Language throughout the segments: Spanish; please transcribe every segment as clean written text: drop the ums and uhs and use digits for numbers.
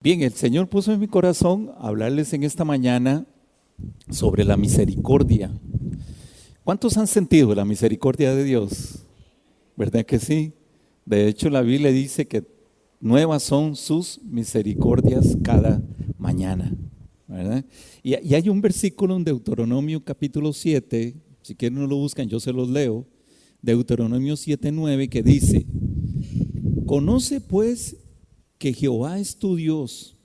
Bien, el Señor puso en mi corazón hablarles en esta mañana sobre la misericordia. ¿Cuántos han sentido la misericordia de Dios? ¿Verdad que sí? De hecho, la Biblia dice que nuevas son sus misericordias cada mañana, ¿verdad? Y hay un versículo en Deuteronomio capítulo 7, si quieren no lo buscan, yo se los leo. Deuteronomio 7:9, que dice: conoce pues que Jehová es tu Dios,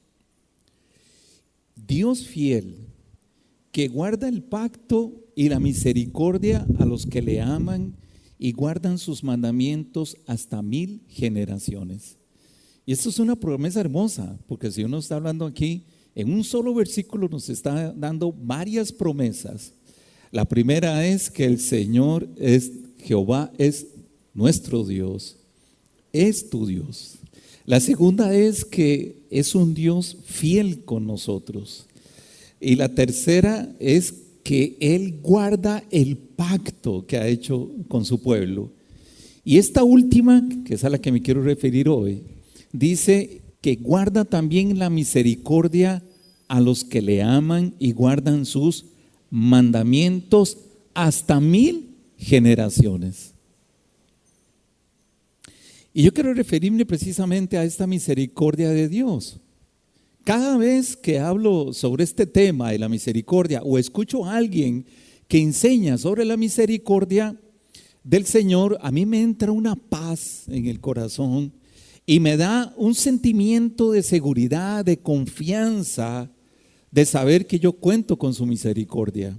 Dios fiel, que guarda el pacto y la misericordia a los que le aman y guardan sus mandamientos hasta 1000 generaciones. Y esto es una promesa hermosa, porque si uno está hablando aquí, en un solo versículo nos está dando varias promesas. La primera es que el Señor es, Jehová es nuestro Dios, es tu Dios. La segunda es que es un Dios fiel con nosotros. Y la tercera es que Él guarda el pacto que ha hecho con su pueblo. Y esta última, que es a la que me quiero referir hoy, dice que guarda también la misericordia a los que le aman y guardan sus mandamientos hasta 1000 generaciones. Y yo quiero referirme precisamente a esta misericordia de Dios. Cada vez que hablo sobre este tema de la misericordia o escucho a alguien que enseña sobre la misericordia del Señor, a mí me entra una paz en el corazón y me da un sentimiento de seguridad, de confianza, de saber que yo cuento con su misericordia.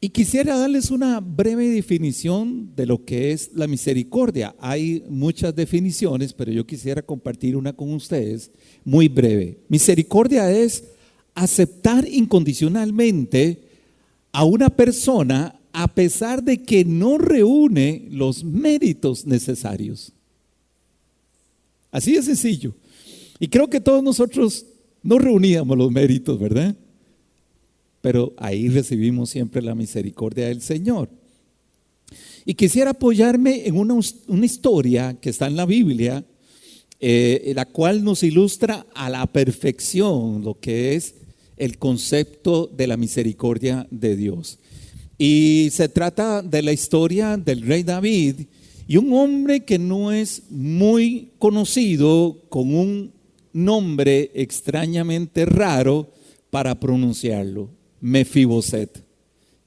Y quisiera darles una breve definición de lo que es la misericordia. Hay muchas definiciones, pero yo quisiera compartir una con ustedes muy breve. Misericordia es aceptar incondicionalmente a una persona a pesar de que no reúne los méritos necesarios. Así de sencillo. Y creo que todos nosotros no reuníamos los méritos, ¿verdad? Pero ahí recibimos siempre la misericordia del Señor. Y quisiera apoyarme en una historia que está en la Biblia, la cual nos ilustra a la perfección lo que es el concepto de la misericordia de Dios. Y se trata de la historia del rey David y un hombre que no es muy conocido, con un nombre extrañamente raro para pronunciarlo: Mefiboset.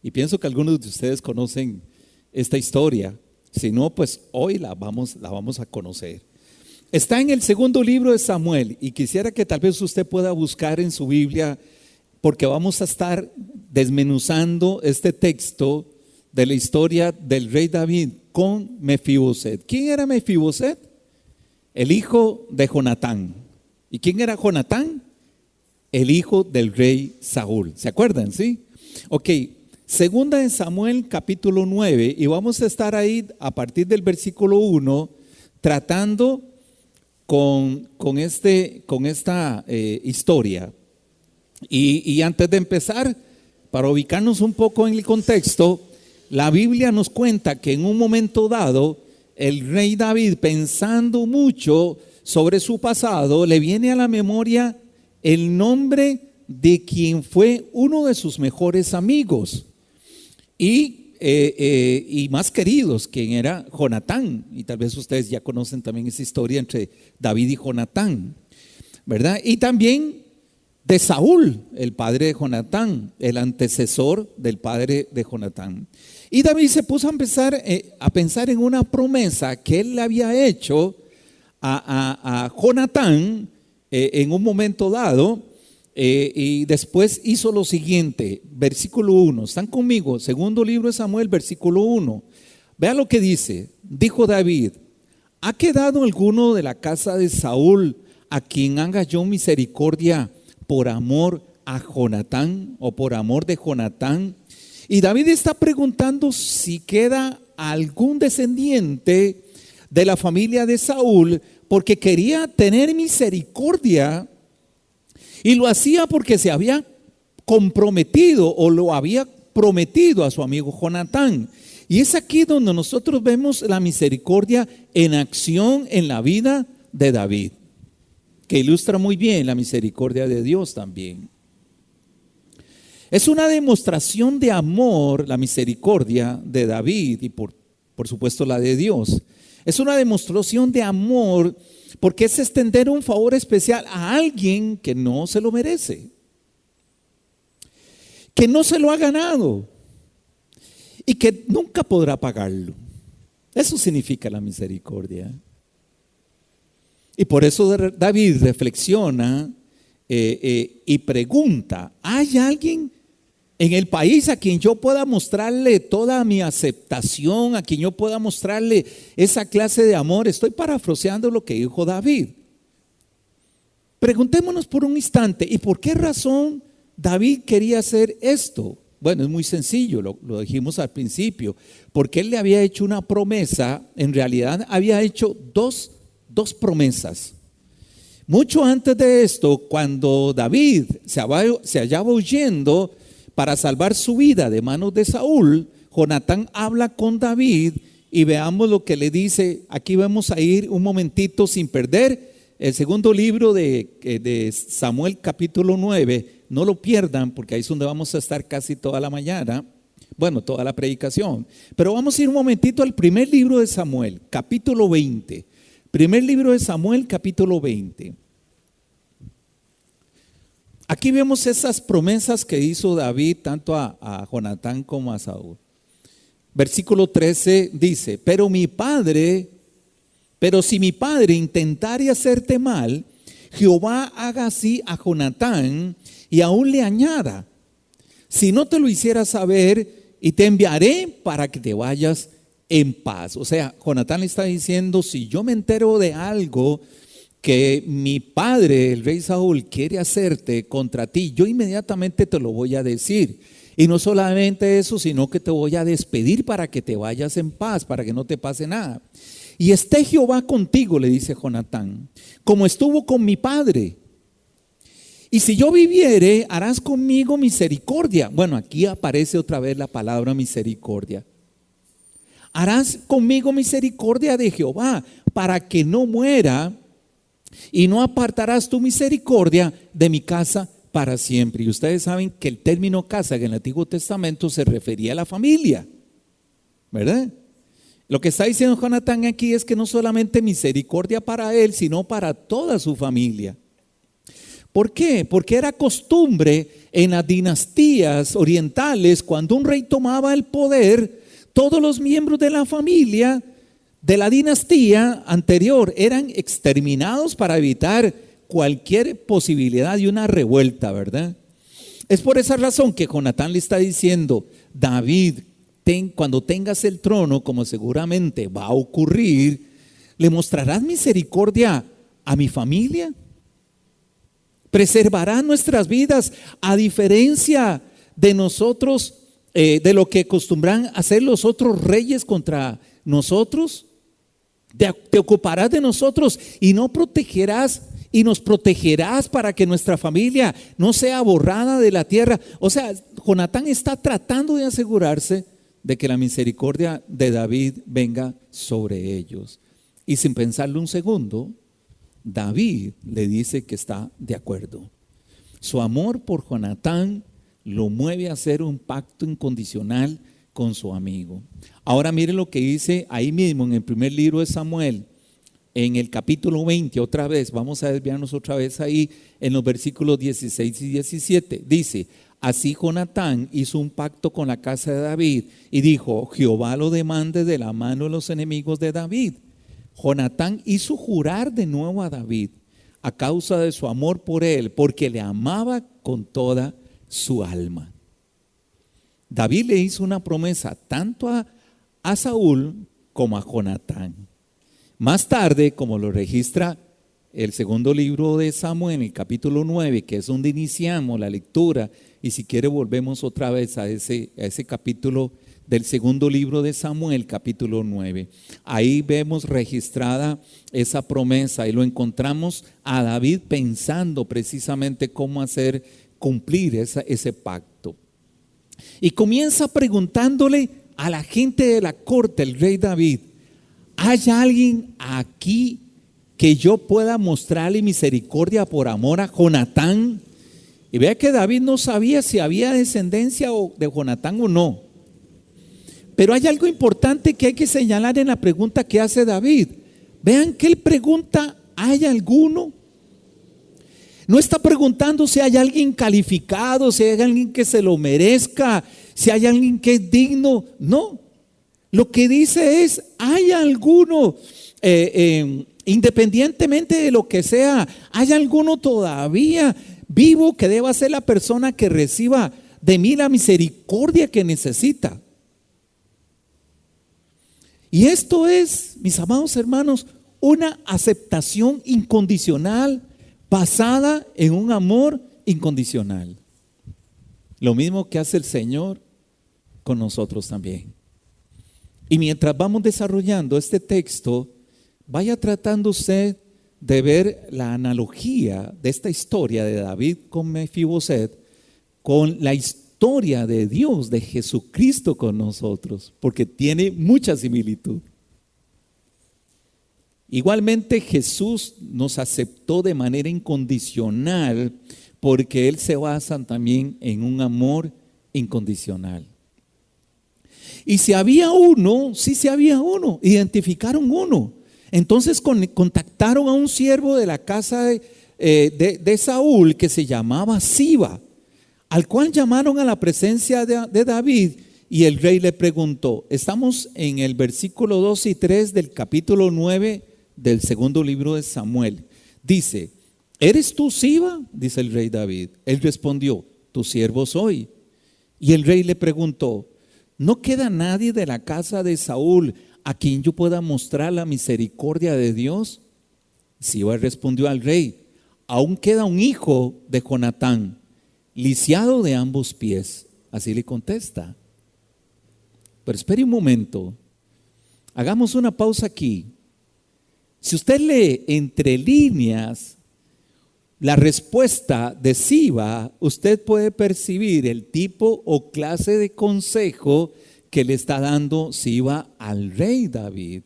Y pienso que algunos de ustedes conocen esta historia. Si no, pues hoy la vamos a conocer. Está en el segundo libro de Samuel y quisiera que tal vez usted pueda buscar en su Biblia, porque vamos a estar desmenuzando este texto de la historia del rey David con Mefiboset. ¿Quién era Mefiboset? El hijo de Jonatán. ¿Y quién era Jonatán? El hijo del rey Saúl. ¿Se acuerdan? ¿Sí? Ok, segunda de Samuel capítulo 9, y vamos a estar ahí a partir del versículo 1 tratando con esta historia. Y antes de empezar, para ubicarnos un poco en el contexto, la Biblia nos cuenta que en un momento dado, el rey David, pensando mucho sobre su pasado, le viene a la memoria el nombre de quien fue uno de sus mejores amigos y más queridos, quien era Jonatán. Y tal vez ustedes ya conocen también esa historia entre David y Jonatán, ¿verdad? Y también de Saúl, el padre de Jonatán, el antecesor del padre de Jonatán. Y David se puso a pensar en una promesa que él le había hecho a Jonatán en un momento dado, y después hizo lo siguiente, versículo 1, ¿están conmigo? Segundo libro de Samuel, versículo 1. Vea lo que dice: dijo David: ¿ha quedado alguno de la casa de Saúl a quien haga yo misericordia por amor a Jonatán o por amor de Jonatán? Y David está preguntando si queda algún descendiente de la familia de Saúl, porque quería tener misericordia, y lo hacía porque se había comprometido o lo había prometido a su amigo Jonatán. Y es aquí donde nosotros vemos la misericordia en acción en la vida de David. que ilustra muy bien la misericordia de Dios también. Es una demostración de amor, la misericordia de David y por supuesto la de Dios. Es una demostración de amor porque es extender un favor especial a alguien que no se lo merece, que no se lo ha ganado y que nunca podrá pagarlo. Eso significa la misericordia. Y por eso David reflexiona y pregunta: ¿hay alguien en el país a quien yo pueda mostrarle toda mi aceptación, a quien yo pueda mostrarle esa clase de amor? Estoy parafraseando lo que dijo David. Preguntémonos por un instante, ¿y por qué razón David quería hacer esto? Bueno, es muy sencillo, lo dijimos al principio, porque él le había hecho una promesa. En realidad había hecho dos promesas. Mucho antes de esto, cuando David se hallaba huyendo para salvar su vida de manos de Saúl, Jonatán habla con David y veamos lo que le dice. Aquí vamos a ir un momentito sin perder el segundo libro de Samuel, capítulo 9. No lo pierdan, porque ahí es donde vamos a estar casi toda la mañana, bueno, toda la predicación. Pero vamos a ir un momentito al primer libro de Samuel, capítulo 20. Primer libro de Samuel, capítulo 20. Aquí vemos esas promesas que hizo David tanto a Jonatán como a Saúl. Versículo 13 dice: pero si mi padre intentare hacerte mal, Jehová haga así a Jonatán y aún le añada: si no te lo hiciera saber, y te enviaré para que te vayas en paz. O sea, Jonatán le está diciendo: si yo me entero de algo que mi padre, el rey Saúl, quiere hacerte contra ti, yo inmediatamente te lo voy a decir. Y no solamente eso, sino que te voy a despedir para que te vayas en paz, para que no te pase nada. Y esté Jehová contigo, le dice Jonatán, como estuvo con mi padre. Y si yo viviere, harás conmigo misericordia. Bueno, aquí aparece otra vez la palabra misericordia. Harás conmigo misericordia de Jehová, para que no muera, y no apartarás tu misericordia de mi casa para siempre. Y ustedes saben que el término casa en el Antiguo Testamento se refería a la familia, ¿verdad? Lo que está diciendo Jonatán aquí es que no solamente misericordia para él, sino para toda su familia. ¿Por qué? Porque era costumbre en las dinastías orientales, cuando un rey tomaba el poder, todos los miembros de la familia de la dinastía anterior eran exterminados para evitar cualquier posibilidad de una revuelta, ¿verdad? Es por esa razón que Jonatán le está diciendo: David, cuando tengas el trono, como seguramente va a ocurrir, ¿le mostrarás misericordia a mi familia? ¿Preservarás nuestras vidas a diferencia de nosotros, de lo que acostumbran hacer los otros reyes contra nosotros? Te ocuparás de nosotros y nos protegerás para que nuestra familia no sea borrada de la tierra. O sea, Jonatán está tratando de asegurarse de que la misericordia de David venga sobre ellos. Y sin pensarlo un segundo, David le dice que está de acuerdo. Su amor por Jonatán lo mueve a hacer un pacto incondicional con su amigo. Ahora miren lo que dice ahí mismo en el primer libro de Samuel, en el capítulo 20, otra vez, vamos a desviarnos otra vez ahí en los versículos 16 y 17. Dice: así Jonatán hizo un pacto con la casa de David y dijo: Jehová lo demande de la mano de los enemigos de David. Jonatán hizo jurar de nuevo a David a causa de su amor por él, porque le amaba con toda su alma. David le hizo una promesa tanto a Saúl como a Jonatán. Más tarde, como lo registra el segundo libro de Samuel, el capítulo 9, que es donde iniciamos la lectura, y si quiere volvemos otra vez a ese capítulo del segundo libro de Samuel, capítulo 9. Ahí vemos registrada esa promesa y lo encontramos a David pensando precisamente cómo hacer cumplir ese pacto. Y comienza preguntándole a la gente de la corte, el rey David: ¿hay alguien aquí que yo pueda mostrarle misericordia por amor a Jonatán. Y vea que David no sabía si había descendencia de Jonatán o no. Pero hay algo importante que hay que señalar en la pregunta que hace David. Vean que él pregunta, ¿hay alguno? No está preguntando si hay alguien calificado, si hay alguien que se lo merezca, si hay alguien que es digno. No, lo que dice es, ¿hay alguno, independientemente de lo que sea, hay alguno todavía vivo que deba ser la persona que reciba de mí la misericordia que necesita? Y esto es, mis amados hermanos, una aceptación incondicional basada en un amor incondicional. Lo mismo que hace el Señor con nosotros también. Y mientras vamos desarrollando este texto, vaya tratando usted de ver la analogía de esta historia de David con Mefiboset con la historia de Dios, de Jesucristo con nosotros, porque tiene mucha similitud. Igualmente Jesús nos aceptó de manera incondicional porque Él se basa también en un amor incondicional. Y si había uno, sí había uno, identificaron uno. Entonces contactaron a un siervo de la casa de Saúl que se llamaba Siba, al cual llamaron a la presencia de David, y el rey le preguntó. Estamos en el versículo 2 y 3 del capítulo 9 del segundo libro de Samuel. Dice, ¿eres tú Siba?, dice el rey David. Él respondió, tu siervo soy. Y el rey le preguntó, ¿no queda nadie de la casa de Saúl a quien yo pueda mostrar la misericordia de Dios? Siba respondió al rey, aún queda un hijo de Jonatán, lisiado de ambos pies. Así le contesta. Pero espere un momento, hagamos una pausa aquí. Si usted lee entre líneas la respuesta de Siba, usted puede percibir el tipo o clase de consejo que le está dando Siba al rey David.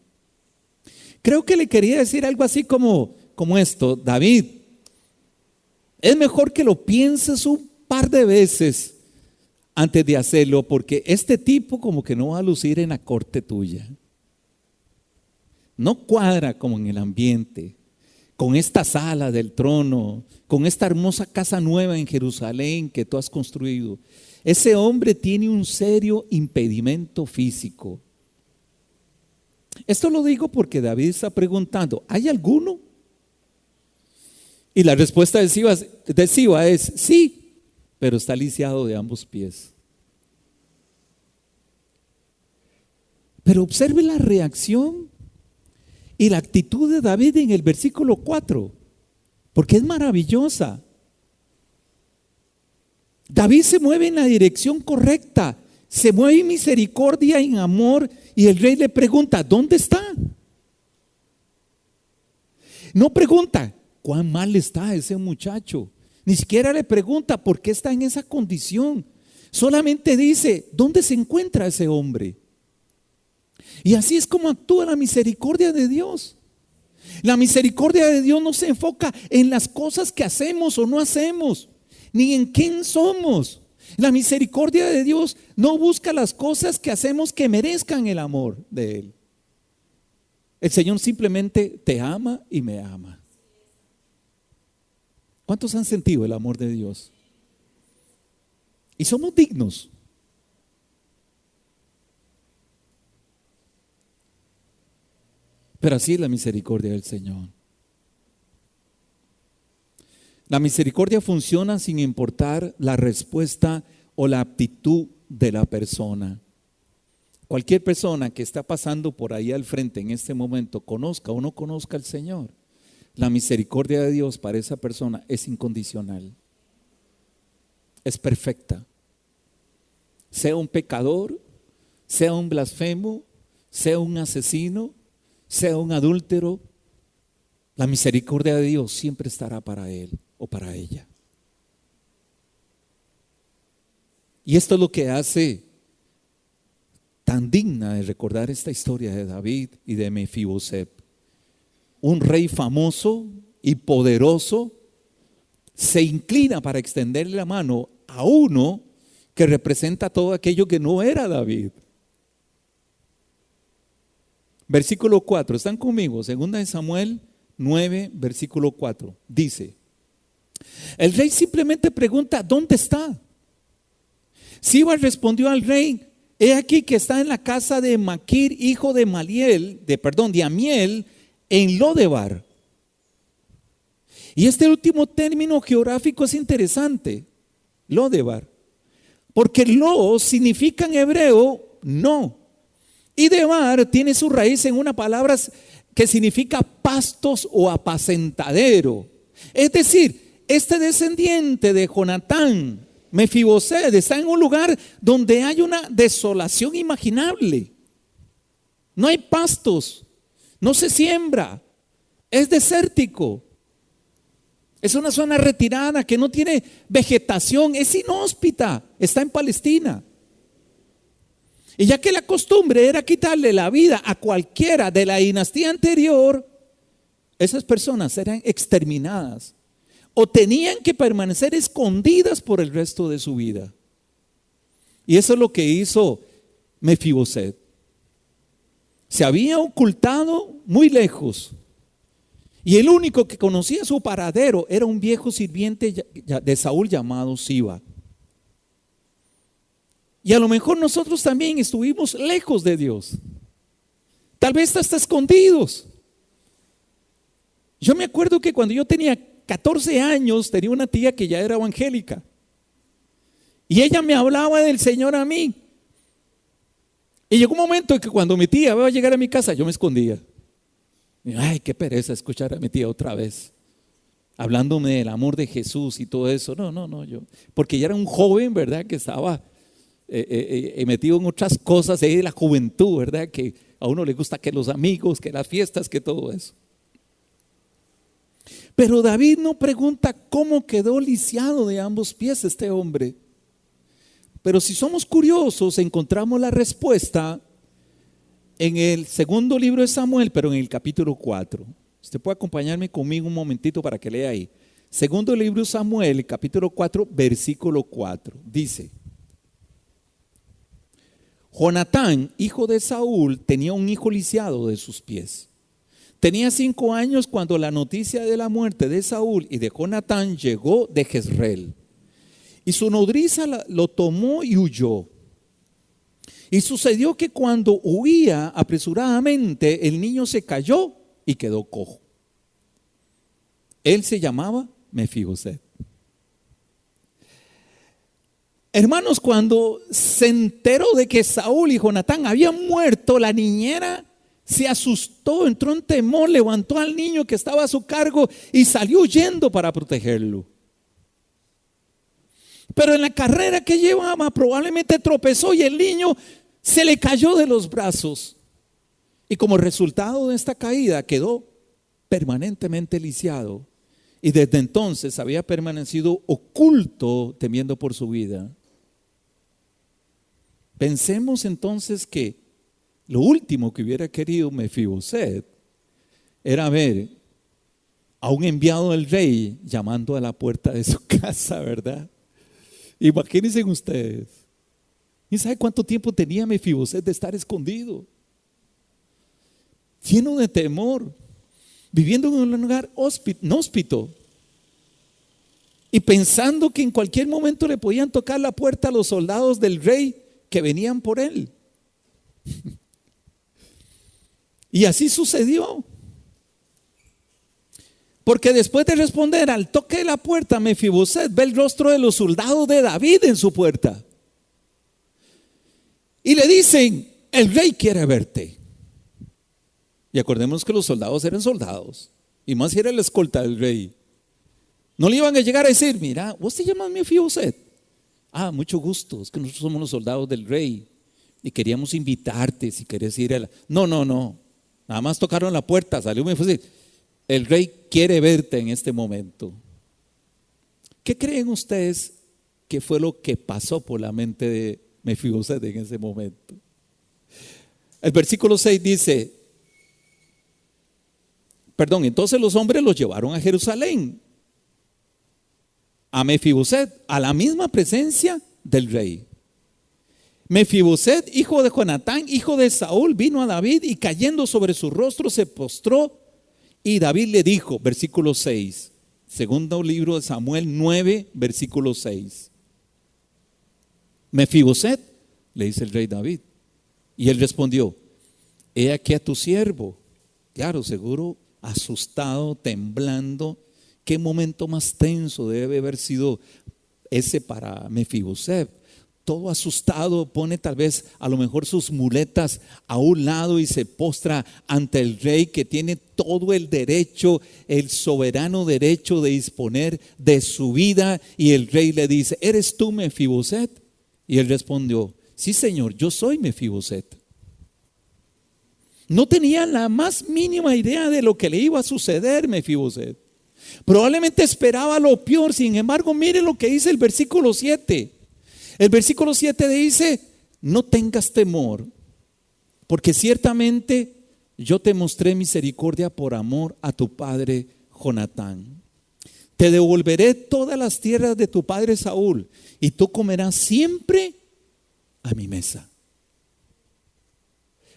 Creo que le quería decir algo así como esto: David, es mejor que lo pienses un par de veces antes de hacerlo, porque este tipo como que no va a lucir en la corte tuya. No cuadra como en el ambiente, con esta sala del trono, con esta hermosa casa nueva en Jerusalén que tú has construido. Ese hombre tiene un serio impedimento físico. Esto lo digo porque David está preguntando, ¿hay alguno? Y la respuesta de Siba es sí, pero está lisiado de ambos pies. Pero observe la reacción y la actitud de David en el versículo 4, porque es maravillosa. David se mueve en la dirección correcta, se mueve en misericordia, en amor, y el rey le pregunta, ¿dónde está? No pregunta, ¿cuán mal está ese muchacho? Ni siquiera le pregunta por qué está en esa condición. Solamente dice, ¿dónde se encuentra ese hombre? Y así es como actúa la misericordia de Dios. La misericordia de Dios no se enfoca en las cosas que hacemos o no hacemos, ni en quién somos. La misericordia de Dios no busca las cosas que hacemos que merezcan el amor de Él. El Señor simplemente te ama y me ama. ¿Cuántos han sentido el amor de Dios? Y somos dignos. Pero así es la misericordia del Señor. La misericordia funciona sin importar la respuesta o la aptitud de la persona. Cualquier persona que está pasando por ahí al frente en este momento, conozca o no conozca al Señor, la misericordia de Dios para esa persona es incondicional. Es perfecta. Sea un pecador, sea un blasfemo, sea un asesino, sea un adúltero, la misericordia de Dios siempre estará para él o para ella. Y esto es lo que hace tan digna de recordar esta historia de David y de Mefiboset. un rey famoso y poderoso, se inclina para extenderle la mano a uno que representa todo aquello que no era David. Versículo 4, ¿están conmigo? Segunda de Samuel 9, versículo 4, dice: el rey simplemente pregunta, ¿dónde está? Siba respondió al rey: he aquí que está en la casa de Maquir, hijo de de Amiel, en Lodebar. Y este último término geográfico es interesante, Lodebar, porque lo significa en hebreo no, y debar tiene su raíz en una palabra que significa pastos o apacentadero. Es decir, este descendiente de Jonatán, Mefiboset, está en un lugar donde hay una desolación imaginable. No hay pastos, no se siembra, es desértico. Es una zona retirada que no tiene vegetación, es inhóspita, está en Palestina. Y ya que la costumbre era quitarle la vida a cualquiera de la dinastía anterior, esas personas eran exterminadas o tenían que permanecer escondidas por el resto de su vida. Y eso es lo que hizo Mefiboset. Se había ocultado muy lejos. Y el único que conocía su paradero era un viejo sirviente de Saúl llamado Siba. Y a lo mejor nosotros también estuvimos lejos de Dios. Tal vez hasta escondidos. Yo me acuerdo que cuando yo tenía 14 años, tenía una tía que ya era evangélica. Y ella me hablaba del Señor a mí. Y llegó un momento en que cuando mi tía iba a llegar a mi casa, yo me escondía. Y, ay, qué pereza escuchar a mi tía otra vez, hablándome del amor de Jesús y todo eso. No, porque ya era un joven, ¿verdad? Que estaba metido en otras cosas de la juventud, ¿verdad? Que a uno le gusta que los amigos, que las fiestas, que todo eso. Pero David no pregunta cómo quedó lisiado de ambos pies este hombre. Pero si somos curiosos, encontramos la respuesta en el segundo libro de Samuel, pero en el capítulo 4. Usted puede acompañarme conmigo un momentito para que lea ahí. Segundo libro de Samuel, capítulo 4, versículo 4. Dice: Jonatán, hijo de Saúl, tenía un hijo lisiado de sus pies. Tenía 5 años cuando la noticia de la muerte de Saúl y de Jonatán llegó de Jezreel. Y su nodriza lo tomó y huyó. Y sucedió que cuando huía apresuradamente, el niño se cayó y quedó cojo. Él se llamaba Mefiboset. Hermanos, cuando se enteró de que Saúl y Jonatán habían muerto, la niñera se asustó, entró en temor, levantó al niño que estaba a su cargo y salió huyendo para protegerlo. Pero en la carrera que llevaba probablemente tropezó y el niño se le cayó de los brazos. Y como resultado de esta caída quedó permanentemente lisiado. Y desde entonces había permanecido oculto, temiendo por su vida. Pensemos entonces que lo último que hubiera querido Mefiboset era ver a un enviado del rey llamando a la puerta de su casa, ¿verdad? Imagínense ustedes. ¿Y sabe cuánto tiempo tenía Mefiboset de estar escondido? Lleno de temor, viviendo en un lugar inhóspito y pensando que en cualquier momento le podían tocar la puerta a los soldados del rey que venían por él. Y así sucedió. Porque después de responder al toque de la puerta, Mefiboset ve el rostro de los soldados de David en su puerta. Y le dicen: el rey quiere verte. Y acordemos que los soldados eran soldados. Y más si era la escolta del rey. No le iban a llegar a decir: mira, vos te llamas Mefiboset. Ah, mucho gusto, es que nosotros somos los soldados del rey y queríamos invitarte si querés ir a la... No. Nada más tocaron la puerta, salió Mefiboset. El rey quiere verte en este momento. ¿Qué creen ustedes que fue lo que pasó por la mente de Mefiboset en ese momento? El versículo 6 dice: Entonces los hombres los llevaron a Jerusalén, a Mefiboset, a la misma presencia del rey. Mefiboset, hijo de Jonatán, hijo de Saúl, vino a David y cayendo sobre su rostro se postró. Y David le dijo, versículo 6, segundo libro de Samuel 9, versículo 6. Mefiboset, le dice el rey David. Y él respondió, he aquí a tu siervo. Claro, seguro, asustado, temblando. Qué momento más tenso debe haber sido ese para Mefiboset. Todo asustado, pone tal vez a lo mejor sus muletas a un lado y se postra ante el rey que tiene todo el derecho, el soberano derecho de disponer de su vida. Y el rey le dice, ¿eres tú Mefiboset? Y él respondió, sí señor, yo soy Mefiboset. No tenía la más mínima idea de lo que le iba a suceder Mefiboset. Probablemente esperaba lo peor. Sin embargo, mire lo que dice el versículo 7. El versículo 7 dice, no tengas temor, porque ciertamente yo te mostré misericordia por amor a tu padre Jonatán. Te devolveré todas las tierras de tu padre Saúl, y tú comerás siempre a mi mesa.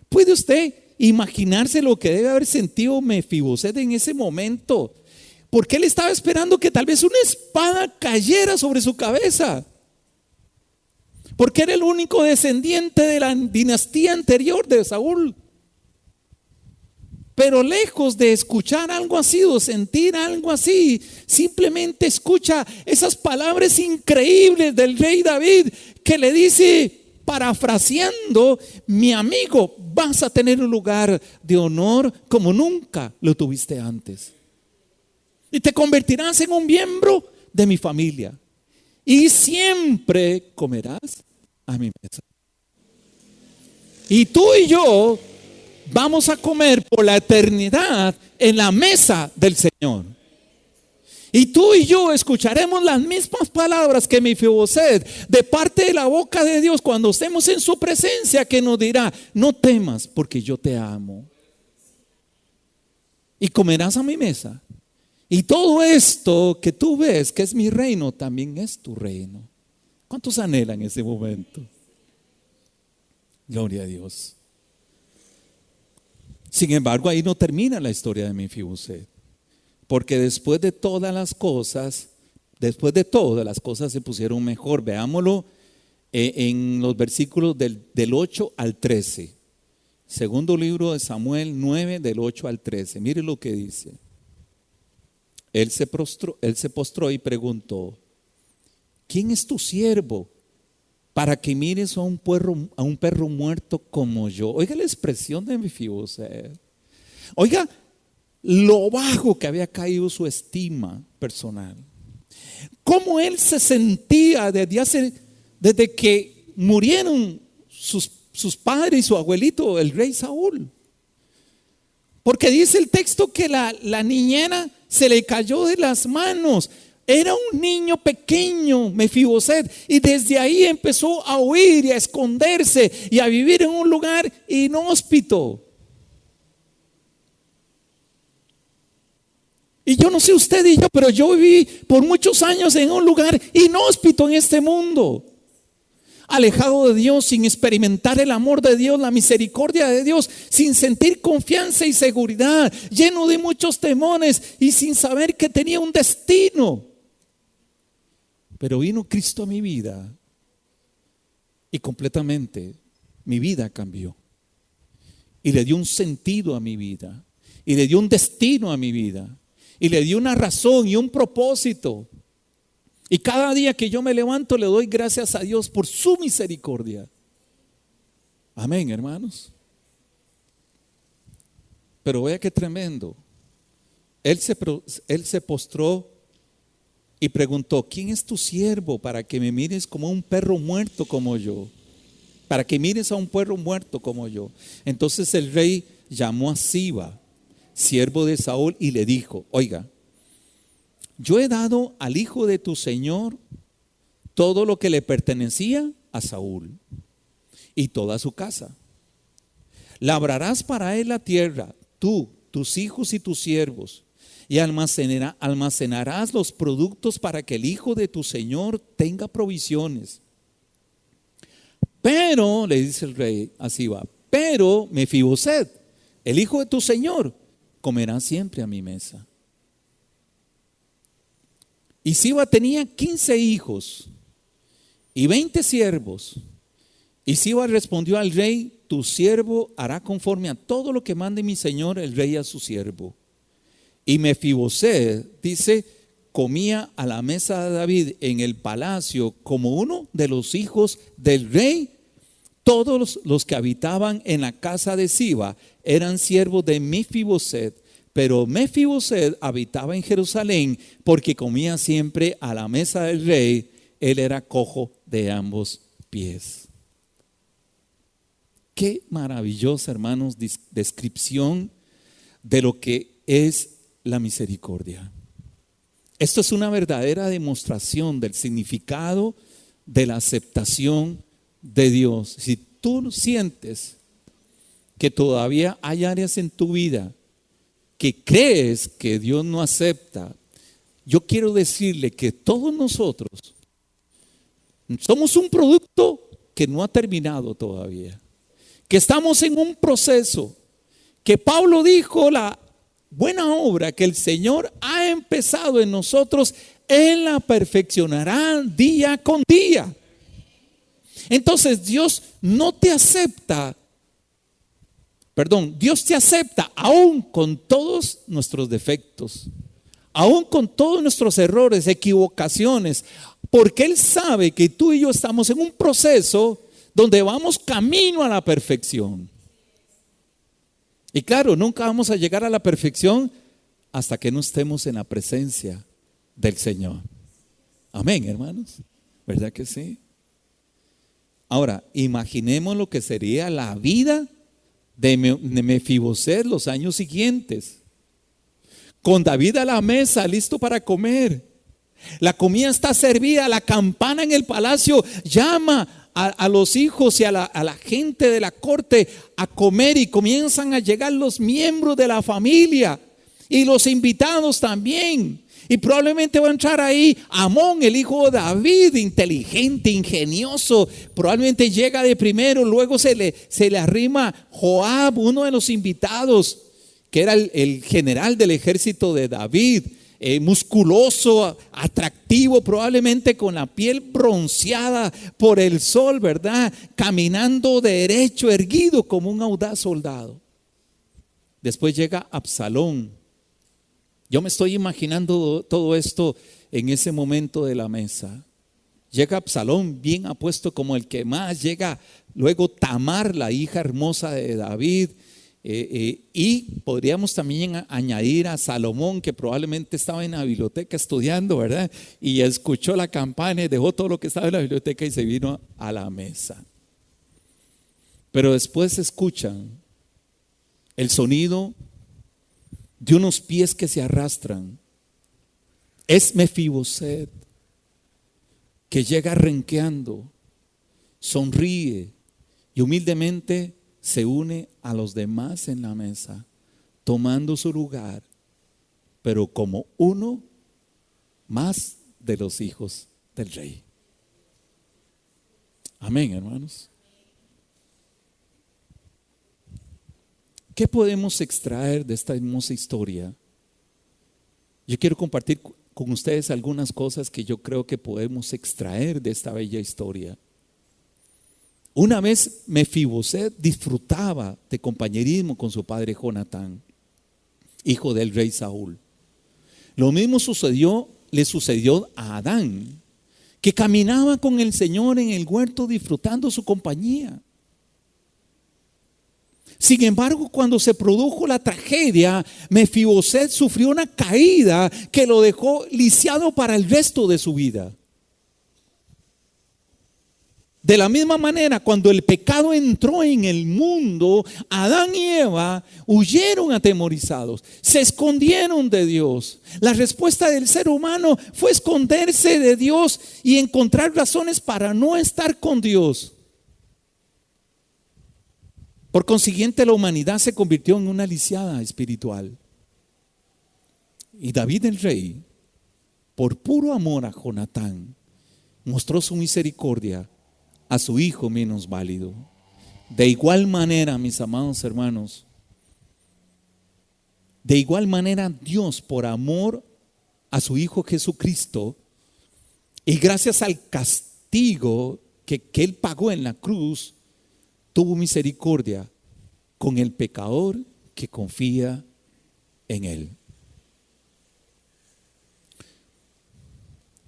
¿Puede usted imaginarse lo que debe haber sentido Mefiboset en ese momento? Porque él estaba esperando que tal vez una espada cayera sobre su cabeza. Porque era el único descendiente de la dinastía anterior de Saúl. Pero lejos de escuchar algo así o sentir algo así, simplemente escucha esas palabras increíbles del rey David que le dice, parafraseando, mi amigo, vas a tener un lugar de honor como nunca lo tuviste antes. Y te convertirás en un miembro de mi familia. Y siempre comerás a mi mesa. Y tú y yo vamos a comer por la eternidad en la mesa del Señor. Y tú y yo escucharemos las mismas palabras que Mefiboset de parte de la boca de Dios cuando estemos en su presencia, que nos dirá, no temas porque yo te amo. Y comerás a mi mesa. Y todo esto que tú ves que es mi reino, también es tu reino. ¿Cuántos anhelan ese momento? Gloria a Dios. Sin embargo, ahí no termina la historia de Mefiboset. Porque después de todo, las cosas se pusieron mejor. Veámoslo en los versículos del 8 al 13. Segundo libro de Samuel 9, del 8 al 13. Mire lo que dice. Él se postró y preguntó, ¿quién es tu siervo para que mires a un perro muerto como yo? Oiga la expresión de Mefiboset. Oiga lo bajo que había caído su estima personal. Cómo él se sentía desde que murieron sus padres y su abuelito, el rey Saúl. Porque dice el texto que la niñera se le cayó de las manos. Era un niño pequeño, Mefiboset, y desde ahí empezó a huir y a esconderse y a vivir en un lugar inhóspito. Y yo no sé usted y yo, pero yo viví por muchos años en un lugar inhóspito en este mundo. Alejado de Dios, sin experimentar el amor de Dios, la misericordia de Dios, sin sentir confianza y seguridad, lleno de muchos temores y sin saber que tenía un destino. Pero vino Cristo a mi vida y completamente mi vida cambió. Y le dio un sentido a mi vida, y le dio un destino a mi vida, y le dio una razón y un propósito. Y cada día que yo me levanto le doy gracias a Dios por su misericordia. Amén, hermanos. Pero vea qué tremendo. Él se postró y preguntó, ¿quién es tu siervo para que me mires como un perro muerto como yo? Para que mires a un perro muerto como yo. Entonces el rey llamó a Siba, siervo de Saúl, y le dijo, oiga, yo he dado al hijo de tu señor todo lo que le pertenecía a Saúl y toda su casa. Labrarás para él la tierra, tú, tus hijos y tus siervos, y almacenarás los productos para que el hijo de tu señor tenga provisiones. Pero, le dice el rey a Siba, pero Mefiboset, el hijo de tu señor, comerá siempre a mi mesa. Y Siba tenía 15 hijos y 20 siervos. Y Siba respondió al rey: tu siervo hará conforme a todo lo que mande mi señor el rey a su siervo. Y Mefiboset, dice, comía a la mesa de David en el palacio como uno de los hijos del rey. Todos los que habitaban en la casa de Siba eran siervos de Mefiboset, pero Mefiboset habitaba en Jerusalén porque comía siempre a la mesa del rey. Él era cojo de ambos pies. Qué maravillosa, hermanos, descripción de lo que es la misericordia. Esto es una verdadera demostración del significado de la aceptación de Dios. Si tú sientes que todavía hay áreas en tu vida que crees que Dios no acepta, yo quiero decirle que todos nosotros somos un producto que no ha terminado todavía, que estamos en un proceso, que Pablo dijo: la buena obra que el Señor ha empezado en nosotros, Él la perfeccionará día con día. Entonces Dios no te acepta, Dios te acepta aún con todos nuestros defectos, aún con todos nuestros errores, equivocaciones, porque Él sabe que tú y yo estamos en un proceso donde vamos camino a la perfección. Y claro, nunca vamos a llegar a la perfección hasta que no estemos en la presencia del Señor. Amén, hermanos. ¿Verdad que sí? Ahora, imaginemos lo que sería la vida de Mefiboset los años siguientes. Con David a la mesa, listo para comer. La comida está servida, la campana en el palacio llama a los hijos y a la gente de la corte a comer, y comienzan a llegar los miembros de la familia y los invitados también. Y probablemente va a entrar ahí Amón, el hijo de David, inteligente, ingenioso. Probablemente llega de primero, luego se le arrima Joab, uno de los invitados, que era el general del ejército de David. Musculoso, atractivo, probablemente con la piel bronceada por el sol, ¿verdad? Caminando derecho, erguido como un audaz soldado. Después llega Absalón. Yo me estoy imaginando todo esto en ese momento de la mesa. Llega Absalón bien apuesto como el que más. Llega luego Tamar, la hija hermosa de David. Y podríamos también añadir a Salomón, que probablemente estaba en la biblioteca estudiando, ¿verdad? Y escuchó la campana y dejó todo lo que estaba en la biblioteca y se vino a la mesa. Pero después escuchan el sonido de unos pies que se arrastran. Es Mefiboset, que llega renqueando, sonríe y humildemente se une a los demás en la mesa, tomando su lugar, pero como uno más de los hijos del rey. Amén, hermanos. ¿Qué podemos extraer de esta hermosa historia? Yo quiero compartir con ustedes algunas cosas que yo creo que podemos extraer de esta bella historia. Una vez Mefiboset disfrutaba de compañerismo con su padre Jonatán, hijo del rey Saúl. Lo mismo le sucedió a Adán, que caminaba con el Señor en el huerto disfrutando su compañía. Sin embargo, cuando se produjo la tragedia, Mefiboset sufrió una caída que lo dejó lisiado para el resto de su vida. De la misma manera, cuando el pecado entró en el mundo, Adán y Eva huyeron atemorizados, se escondieron de Dios. La respuesta del ser humano fue esconderse de Dios y encontrar razones para no estar con Dios. Por consiguiente, la humanidad se convirtió en una lisiada espiritual. Y David el rey, por puro amor a Jonatán, mostró su misericordia a su hijo menos válido. De igual manera, mis amados hermanos, de igual manera Dios, por amor a su Hijo Jesucristo, y gracias al castigo que Él pagó en la cruz, tuvo misericordia con el pecador que confía en Él.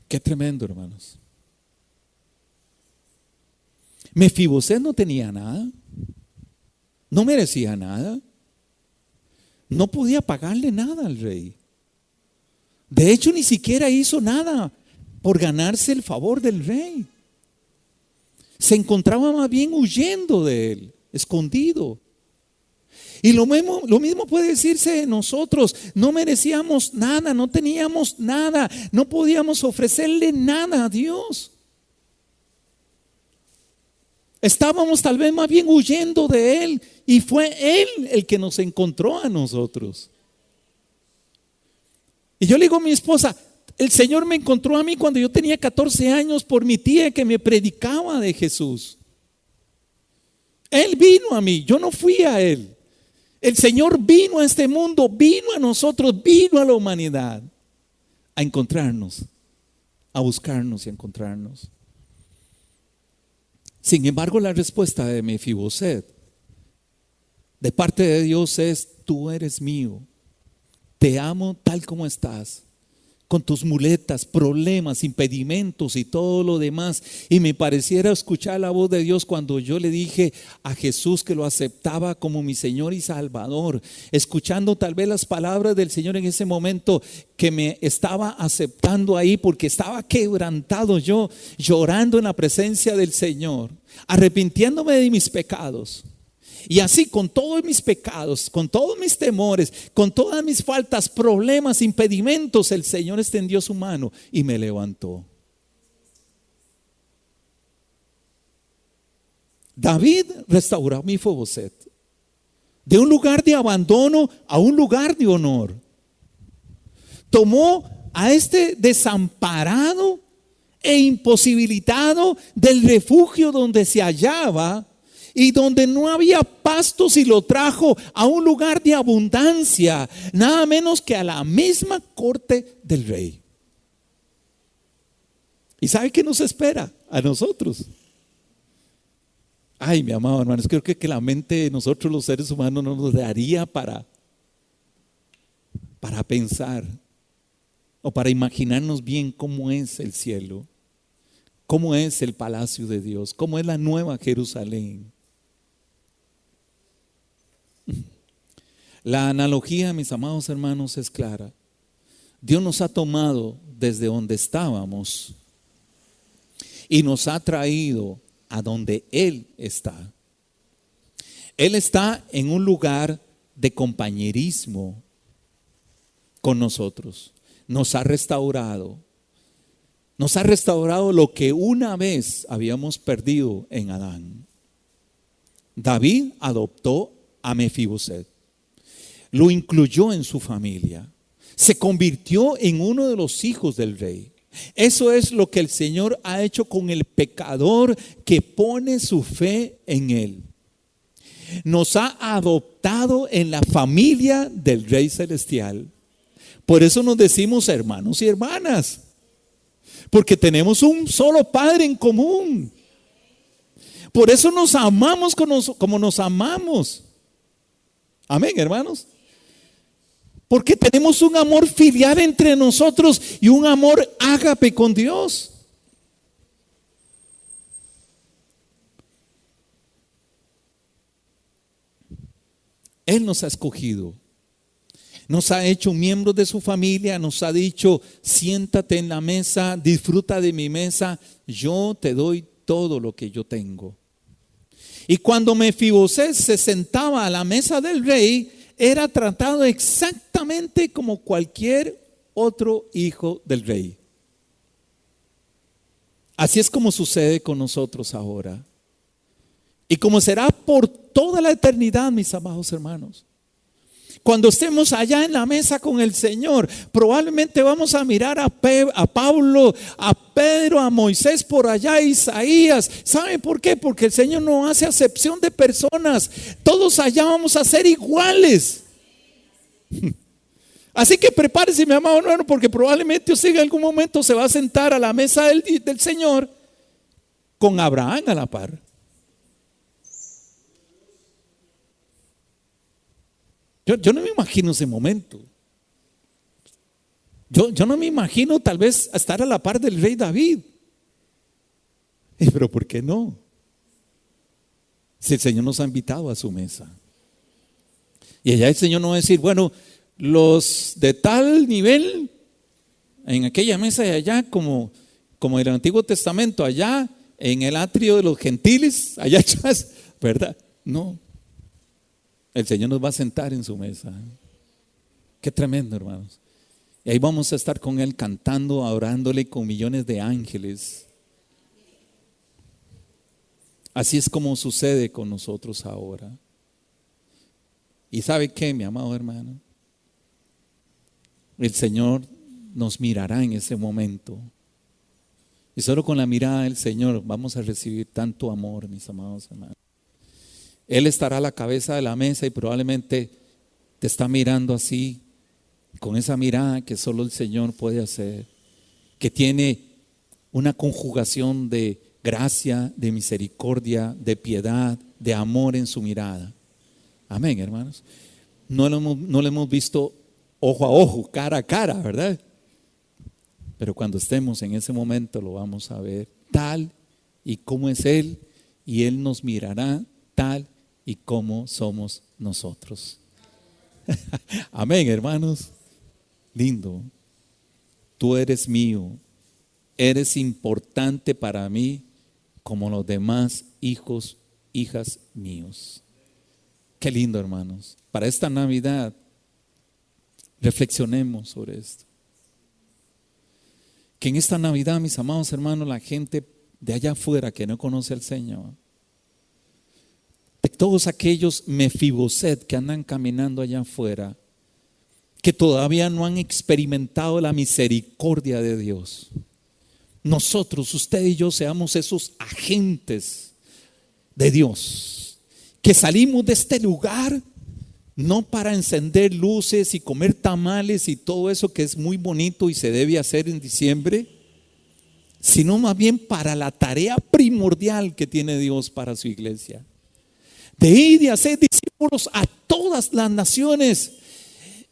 Qué tremendo, hermanos. Mefiboset no tenía nada, no merecía nada, no podía pagarle nada al rey. De hecho, ni siquiera hizo nada por ganarse el favor del rey. Se encontraba más bien huyendo de él, escondido. Y lo mismo puede decirse de nosotros. No merecíamos nada, no teníamos nada, no podíamos ofrecerle nada a Dios. Estábamos tal vez más bien huyendo de Él, y fue Él el que nos encontró a nosotros. Y yo le digo a mi esposa, el Señor me encontró a mí cuando yo tenía 14 años por mi tía que me predicaba de Jesús. Él vino a mí, yo no fui a Él. El Señor vino a este mundo, vino a nosotros, vino a la humanidad a encontrarnos, a buscarnos y a encontrarnos. Sin embargo, la respuesta de Mefiboset de parte de Dios es: tú eres mío, te amo tal como estás, con tus muletas, problemas, impedimentos y todo lo demás. Y me pareciera escuchar la voz de Dios cuando yo le dije a Jesús que lo aceptaba como mi Señor y Salvador, escuchando tal vez las palabras del Señor en ese momento, que me estaba aceptando ahí porque estaba quebrantado yo, llorando en la presencia del Señor, arrepintiéndome de mis pecados. Y así, con todos mis pecados, con todos mis temores, con todas mis faltas, problemas, impedimentos, el Señor extendió su mano y me levantó. David restauró a Mefiboset de un lugar de abandono a un lugar de honor. Tomó a este desamparado e imposibilitado del refugio donde se hallaba y donde no había pastos, y lo trajo a un lugar de abundancia, nada menos que a la misma corte del rey. ¿Y sabe qué nos espera a nosotros? Ay, mi amado hermanos, creo que la mente de nosotros los seres humanos no nos daría para pensar o para imaginarnos bien cómo es el cielo, cómo es el palacio de Dios, cómo es la nueva Jerusalén. La analogía, mis amados hermanos, es clara. Dios nos ha tomado desde donde estábamos y nos ha traído a donde Él está. Él está en un lugar de compañerismo con nosotros. Nos ha restaurado lo que una vez habíamos perdido en Adán. David adoptó a Mefiboset, lo incluyó en su familia, se convirtió en uno de los hijos del rey. Eso es lo que el Señor ha hecho con el pecador que pone su fe en Él. Nos ha adoptado en la familia del Rey Celestial. Por eso nos decimos hermanos y hermanas, porque tenemos un solo Padre en común. Por eso nos amamos como nos amamos. Amén, hermanos. Porque tenemos un amor filial entre nosotros y un amor ágape con Dios. Él nos ha escogido, nos ha hecho miembros de su familia, nos ha dicho: siéntate en la mesa, disfruta de mi mesa, yo te doy todo lo que yo tengo. Y cuando Mefiboset se sentaba a la mesa del rey, era tratado exactamente como cualquier otro hijo del rey. Así es como sucede con nosotros ahora. Y como será por toda la eternidad, mis amados hermanos. Cuando estemos allá en la mesa con el Señor, probablemente vamos a mirar a Pablo, a Pedro, a Moisés por allá, a Isaías. ¿Saben por qué? Porque el Señor no hace acepción de personas. Todos allá vamos a ser iguales. Así que prepárese, mi amado hermano, porque probablemente usted en algún momento se va a sentar a la mesa del Señor con Abraham a la par. Yo no me imagino ese momento. Yo no me imagino tal vez estar a la par del rey David. Pero ¿por qué no? Si el Señor nos ha invitado a su mesa. Y allá el Señor no va a decir, bueno, los de tal nivel, en aquella mesa de allá, como en el Antiguo Testamento, allá en el atrio de los gentiles, allá atrás, ¿verdad? No. El Señor nos va a sentar en su mesa. Qué tremendo, hermanos. Y ahí vamos a estar con Él cantando, adorándole con millones de ángeles. Así es como sucede con nosotros ahora. ¿Y sabe qué, mi amado hermano? El Señor nos mirará en ese momento. Y solo con la mirada del Señor vamos a recibir tanto amor, mis amados hermanos. Él estará a la cabeza de la mesa y probablemente te está mirando así, con esa mirada que solo el Señor puede hacer, que tiene una conjugación de gracia, de misericordia, de piedad, de amor en su mirada. Amén, hermanos. No lo hemos visto ojo a ojo, cara a cara, ¿verdad? Pero cuando estemos en ese momento lo vamos a ver tal y como es Él, y Él nos mirará tal y como somos nosotros. Amén, hermanos. Lindo. Tú eres mío, eres importante para mí como los demás hijos, hijas míos. Qué lindo, hermanos. Para esta Navidad reflexionemos sobre esto. Que en esta Navidad, mis amados hermanos, la gente de allá afuera que no conoce al Señor, de todos aquellos Mefiboset que andan caminando allá afuera, que todavía no han experimentado la misericordia de Dios, nosotros, usted y yo, seamos esos agentes de Dios, que salimos de este lugar no para encender luces y comer tamales y todo eso que es muy bonito y se debe hacer en diciembre, sino más bien para la tarea primordial que tiene Dios para su iglesia, de ir y hacer discípulos a todas las naciones,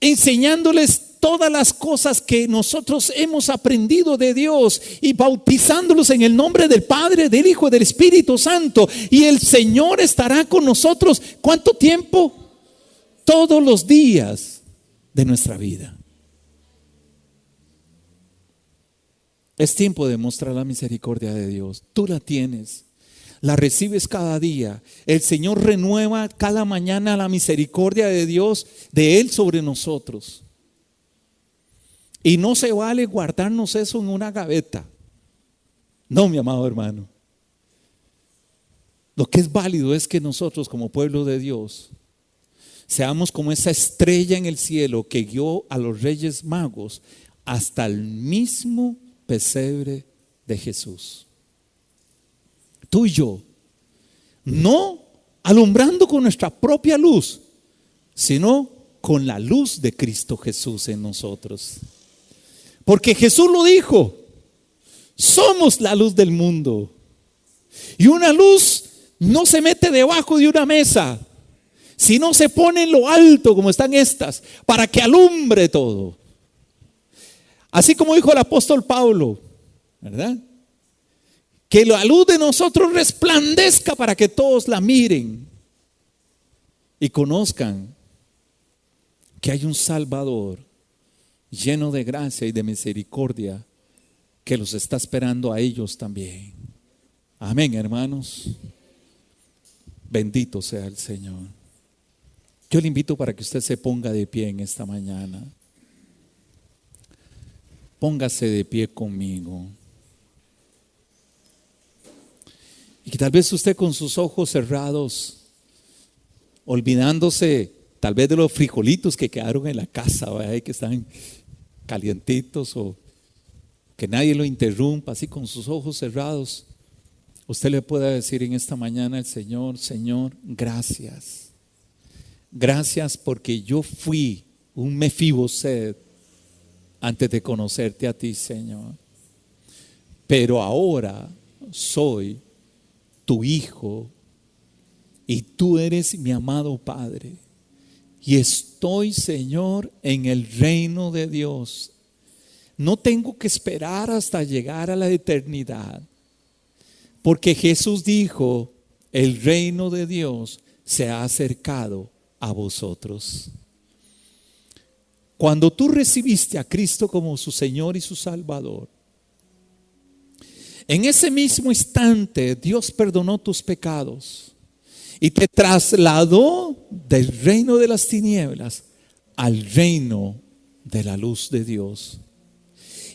enseñándoles todas las cosas que nosotros hemos aprendido de Dios y bautizándolos en el nombre del Padre, del Hijo y del Espíritu Santo. Y el Señor estará con nosotros. ¿Cuánto tiempo? Todos los días de nuestra vida. Es tiempo de mostrar la misericordia de Dios. Tú la tienes. La recibes cada día. El Señor renueva cada mañana la misericordia de Dios, de Él sobre nosotros. Y no se vale guardarnos eso en una gaveta. No, mi amado hermano. Lo que es válido es que nosotros como pueblo de Dios seamos como esa estrella en el cielo que guió a los reyes magos hasta el mismo pesebre de Jesús. Tú y yo, no alumbrando con nuestra propia luz, sino con la luz de Cristo Jesús en nosotros. Porque Jesús lo dijo, somos la luz del mundo. Y una luz no se mete debajo de una mesa, sino se pone en lo alto como están estas, para que alumbre todo. Así como dijo el apóstol Pablo, ¿verdad? Que la luz de nosotros resplandezca para que todos la miren y conozcan que hay un Salvador lleno de gracia y de misericordia que los está esperando a ellos también. Amén, hermanos. Bendito sea el Señor. Yo le invito para que usted se ponga de pie en esta mañana. Póngase de pie conmigo. Y Y tal vez usted con sus ojos cerrados, olvidándose tal vez de los frijolitos que quedaron en la casa, ¿verdad? Que están calientitos, o que nadie lo interrumpa, así con sus ojos cerrados, usted le pueda decir en esta mañana al Señor: Señor, gracias. Gracias porque yo fui un Mefiboset antes de conocerte a ti, Señor. Pero ahora soy tu hijo y tú eres mi amado Padre. Y estoy, Señor, en el reino de Dios. No tengo que esperar hasta llegar a la eternidad, porque Jesús dijo: el reino de Dios se ha acercado a vosotros. Cuando tú recibiste a Cristo como su Señor y su Salvador, en ese mismo instante Dios perdonó tus pecados y te trasladó del reino de las tinieblas al reino de la luz de Dios.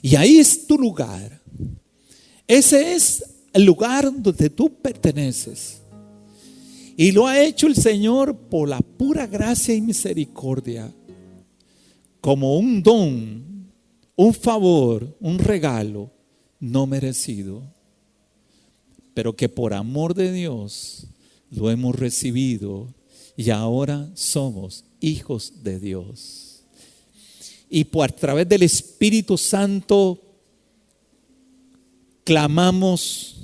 Y ahí es tu lugar. Ese es el lugar donde tú perteneces. Y lo ha hecho el Señor por la pura gracia y misericordia, como un don, un favor, un regalo no merecido, pero que por amor de Dios lo hemos recibido y ahora somos hijos de Dios. Y a través del Espíritu Santo clamamos,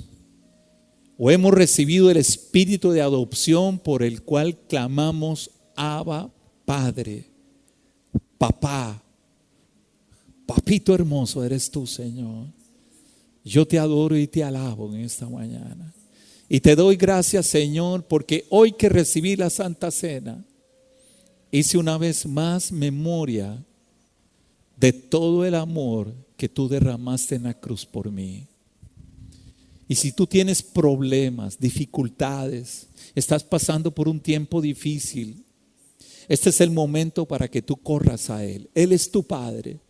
o hemos recibido el espíritu de adopción, por el cual clamamos: Abba, Padre, papá, papito hermoso eres tú, Señor. Yo te adoro y te alabo en esta mañana. Y te doy gracias, Señor, porque hoy que recibí la Santa Cena, hice una vez más memoria de todo el amor que tú derramaste en la cruz por mí. Y si tú tienes problemas, dificultades, estás pasando por un tiempo difícil, este es el momento para que tú corras a Él. Él es tu Padre.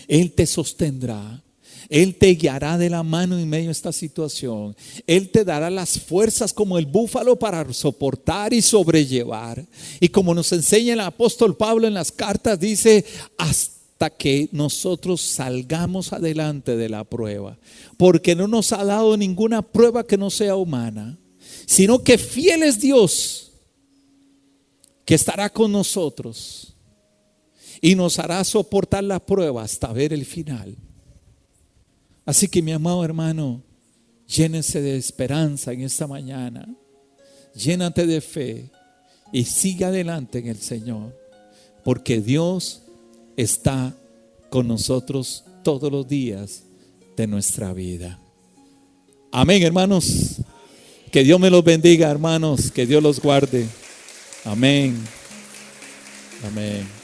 Él te sostendrá. Él te guiará de la mano en medio de esta situación. Él te dará las fuerzas como el búfalo para soportar y sobrellevar. Y como nos enseña el apóstol Pablo en las cartas, dice: hasta que nosotros salgamos adelante de la prueba, porque no nos ha dado ninguna prueba que no sea humana, sino que fiel es Dios, que estará con nosotros y nos hará soportar la prueba hasta ver el final. Así que, mi amado hermano, llénese de esperanza en esta mañana, llénate de fe y sigue adelante en el Señor, porque Dios está con nosotros todos los días de nuestra vida. Amén, hermanos. Que Dios me los bendiga, hermanos. Que Dios los guarde. Amén. Amén.